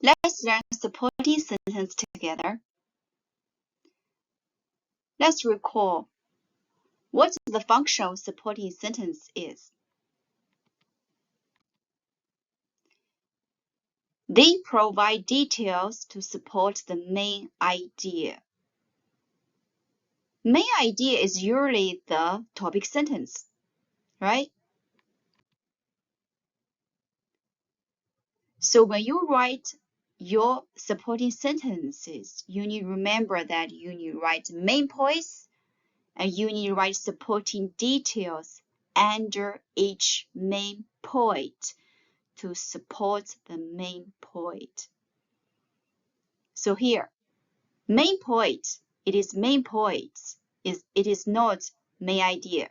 Let's learn supporting sentence together. Let's recall what the function of supporting sentence is. They provide details to support the main idea. Main idea is usually the topic sentence, right? So when you write your supporting sentences, you need to remember that you need to write main points and you need to write supporting details under each main point to support the main point. So here, main point, it is main points. It is not main idea.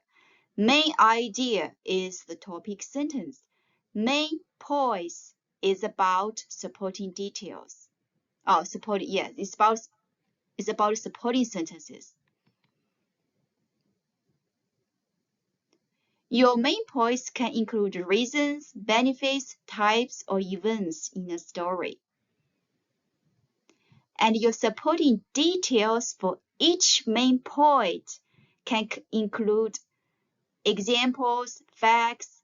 Main idea is the topic sentence. Main points is about supporting details. Oh, supporting, yes, it's about supporting sentences. Your main points can include reasons, benefits, types, or events in a story. And your supporting details for each main point can include examples, facts,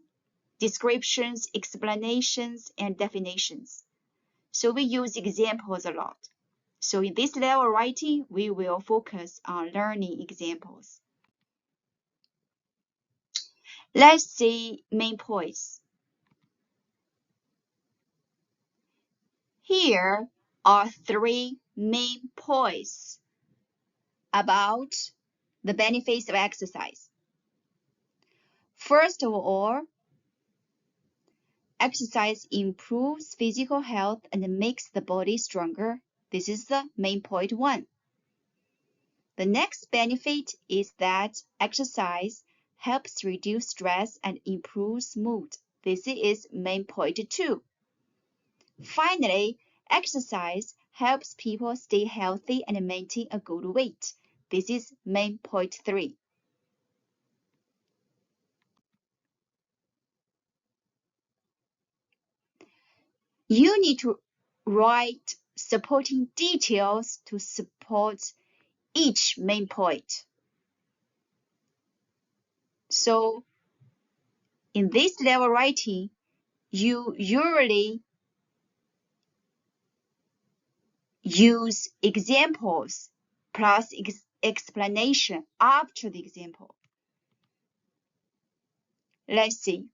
descriptions, explanations, and definitions. So we use examples a lot. So in this level writing, we will focus on learning examples. Let's see main points. Here are 3 main points about the benefits of exercise. First of all, exercise improves physical health and makes the body stronger. This is the main point 1. The next benefit is that exercise helps reduce stress and improves mood. This is main point 2. Finally, exercise helps people stay healthy and maintain a good weight. This is main point 3. You need to write supporting details to support each main point. So, in this level writing, you usually use examples plus explanation after the example. Let's see.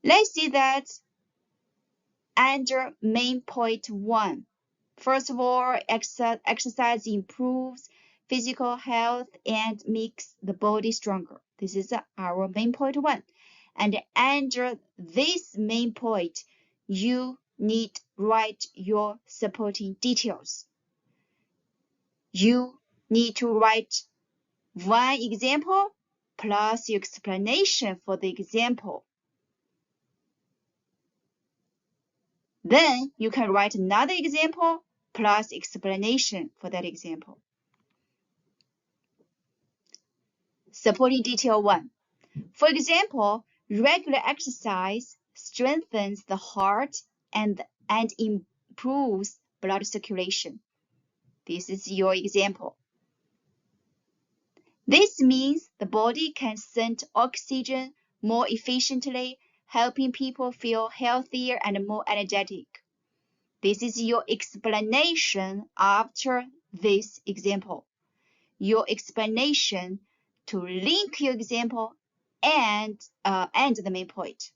Let's see that under main point 1. First of all, exercise improves physical health and makes the body stronger. This is our main point 1. And under this main point, you need to write your supporting details. You need to write one example plus your explanation for the example. Then you can write another example plus explanation for that example. Supporting detail 1. For example, regular exercise strengthens the heart and improves blood circulation. This is your example. This means the body can send oxygen more efficiently, helping people feel healthier and more energetic. This is your explanation after this example. Your explanation to link your example and the main point.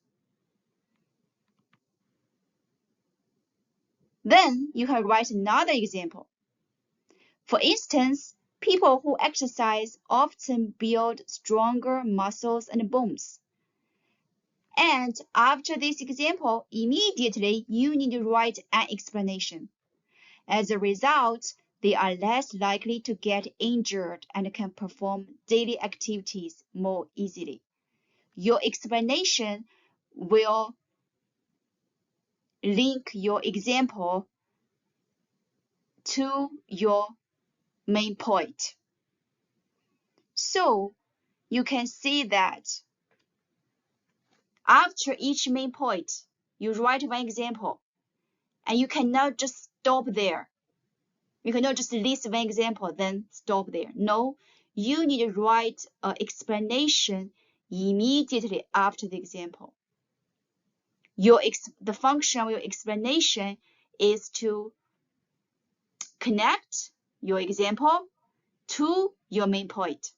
Then you can write another example. For instance, people who exercise often build stronger muscles and bones. And after this example, immediately you need to write an explanation. As a result, they are less likely to get injured and can perform daily activities more easily. Your explanation will link your example to your main point. So you can see that after each main point, you write one example. And you cannot just stop there. You cannot just list one example, then stop there. No, you need to write an explanation immediately after the example. The function of your explanation is to connect your example to your main point.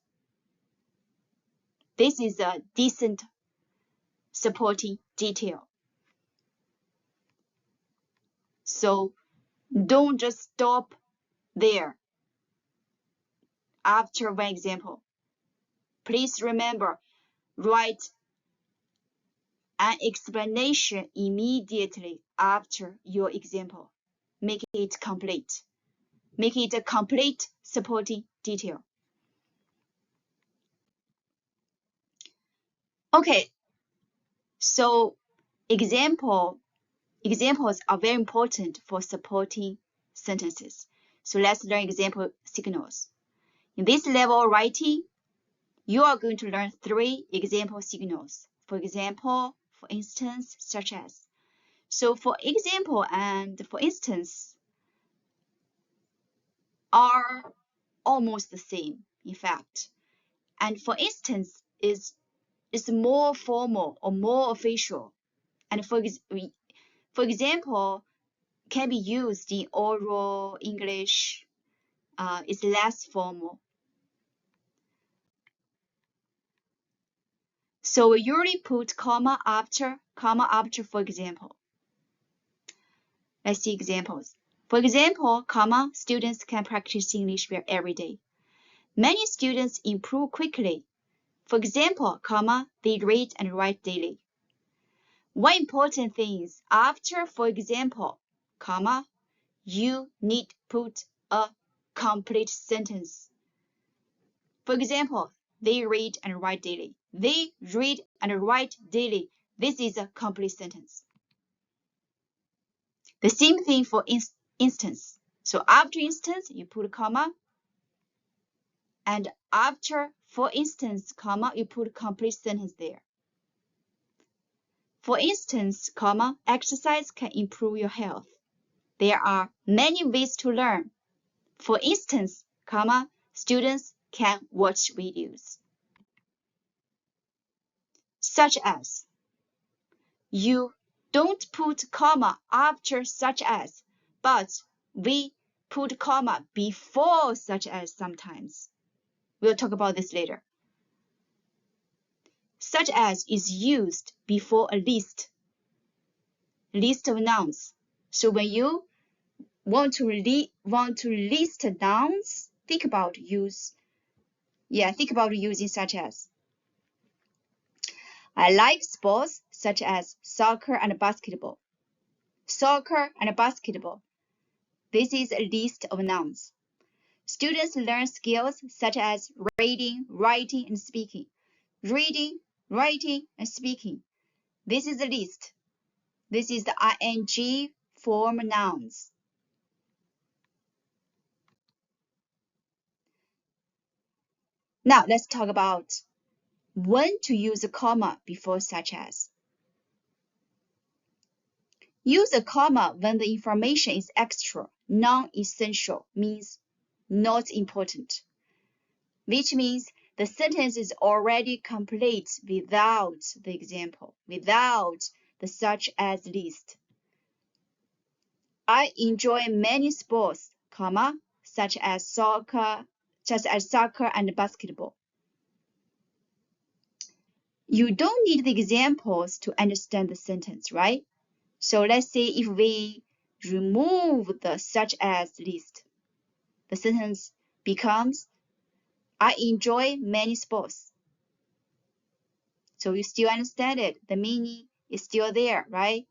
This is a decent supporting detail. So don't just stop there after one example. Please remember, write an explanation immediately after your example. Make it complete. Make it a complete supporting detail. Okay, so examples are very important for supporting sentences. So let's learn example signals. In this level of writing, you are going to learn 3 example signals. For example, for instance, such as. So for example and for instance are almost the same, in fact. And for instance is more formal or more official. And for example, can be used in oral English. It's less formal. So we usually put comma after, for example. Let's see examples. For example, comma, students can practice English every day. Many students improve quickly. For example, comma, they read and write daily. One important thing is after, for example, comma, you need to put a complete sentence. For example, they read and write daily. They read and write daily. This is a complete sentence. The same thing for instance. So after instance, you put a comma. And after, for instance, comma, you put a complete sentence there. For instance, comma, exercise can improve your health. There are many ways to learn. For instance, comma, students can watch videos. Such as. You don't put comma after such as, but we put comma before such as sometimes. We'll talk about this later. Such as is used before a list of nouns. So when you want to list nouns, think about using such as. I like sports such as soccer and basketball. Soccer and basketball. This is a list of nouns. Students learn skills such as reading, writing, and speaking. Reading, writing, and speaking. This is a list. This is the ing form nouns. Now let's talk about when to use a comma before such as. Use a comma when the information is extra, non-essential, means not important, which means the sentence is already complete without the example, without the such as list. I enjoy many sports, comma, such as soccer and basketball. You don't need the examples to understand the sentence, right? So let's say if we remove the such as list, the sentence becomes, I enjoy many sports. So you still understand it. The meaning is still there, right?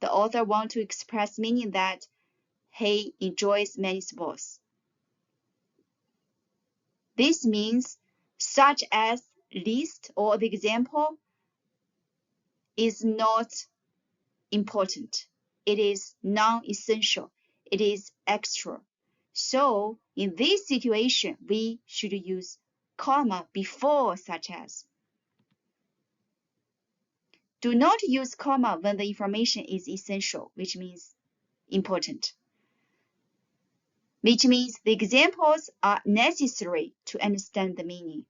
The author wants to express meaning that he enjoys many sports. This means such as list or the example is not important. It is non-essential. It is extra. So in this situation, we should use comma before such as. Do not use comma when the information is essential, which means important, which means the examples are necessary to understand the meaning.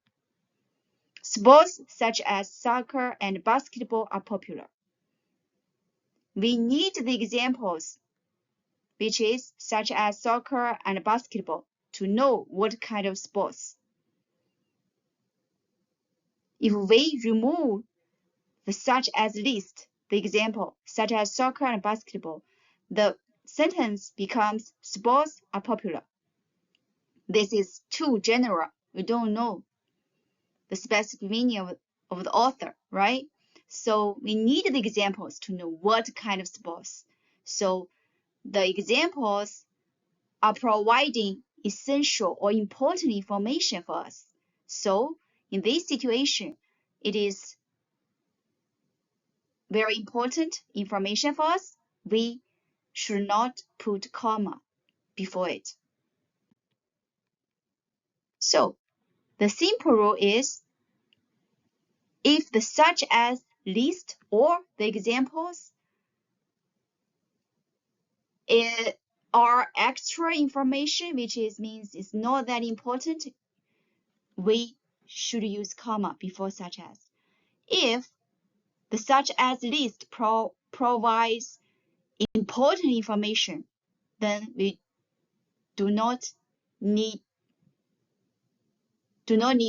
Sports such as soccer and basketball are popular. We need the examples, which is such as soccer and basketball, to know what kind of sports. If we remove the such as list, the example, such as soccer and basketball, the sentence becomes sports are popular. This is too general. We don't know the specific meaning of the author, right? So we need the examples to know what kind of sports. So the examples are providing essential or important information for us. So in this situation, it is very important information for us. We should not put comma before it. So the simple rule is, if the such as list or the examples are extra information, which means it's not that important, we should use comma before such as. If the such as list provides important information, then we do not need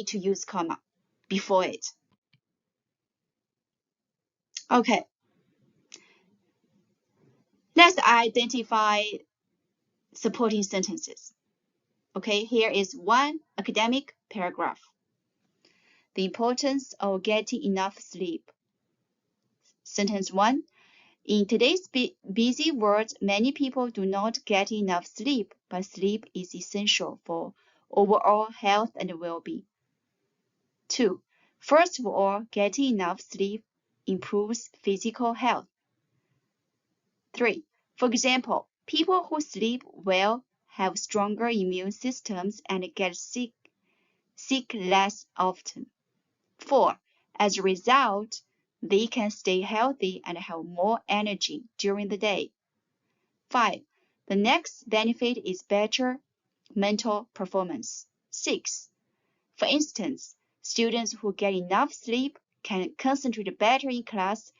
to use comma before it. Okay, let's identify supporting sentences. Okay, here is one academic paragraph. The importance of getting enough sleep. Sentence 1. In today's busy world, many people do not get enough sleep, but sleep is essential for overall health and well-being. 2. First of all, getting enough sleep improves physical health. 3. For example, people who sleep well have stronger immune systems and get sick less often. 4. As a result, they can stay healthy and have more energy during the day. 5. The next benefit is better mental performance. 6. For instance, students who get enough sleep can concentrate better in class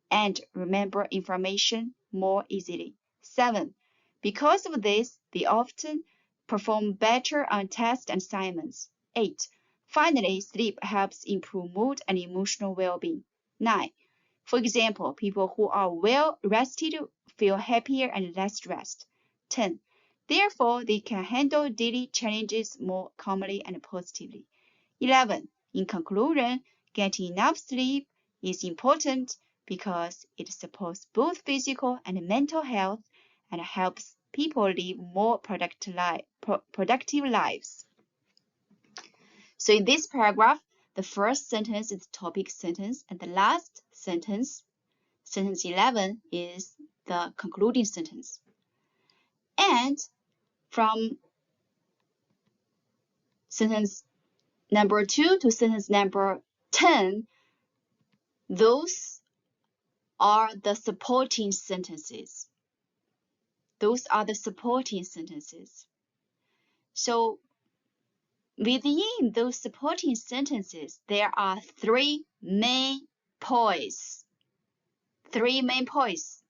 and remember information more easily. 7. Because of this, they often perform better on tests and assignments. 8. Finally, sleep helps improve mood and emotional well-being. 9. For example, people who are well rested feel happier and less stressed. 10. Therefore, they can handle daily challenges more calmly and positively. 11. In conclusion, getting enough sleep is important because it supports both physical and mental health and helps people live more productive lives. So in this paragraph, the first sentence is the topic sentence, and the last sentence, sentence 11, is the concluding sentence. And from sentence number 2 to sentence number 10, those are the supporting sentences. Those are the supporting sentences. So within those supporting sentences, there are three main points. Three main points,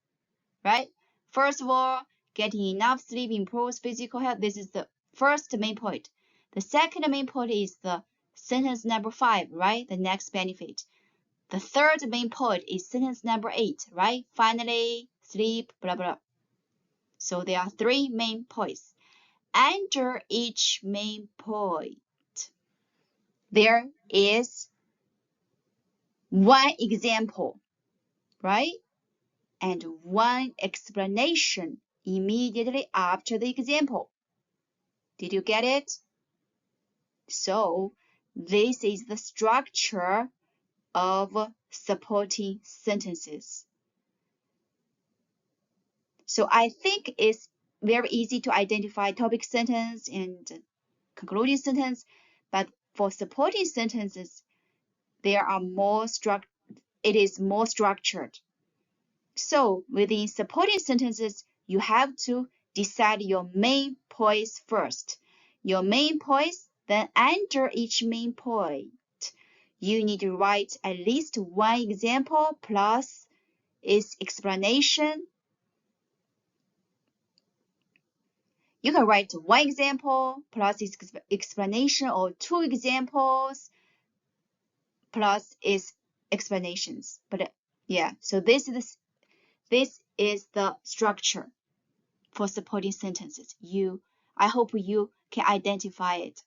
right? First of all, getting enough sleep improves physical health. This is the first main point. The second main point is the sentence number 5, right? The next benefit. The third main point is sentence number 8, right? Finally, sleep, blah, blah. So there are three main points. Under each main point, there is one example, right? And one explanation immediately after the example. Did you get it? So this is the structure of supporting sentences. So I think it's very easy to identify topic sentence and concluding sentence, but for supporting sentences, there are it is more structured. So within supporting sentences, you have to decide your main points first. Your main points, then under each main point, you need to write at least one example plus its explanation. You can write one example plus its explanation, or two examples plus its explanations. But yeah, so this is the structure for supporting sentences. I hope you can identify it.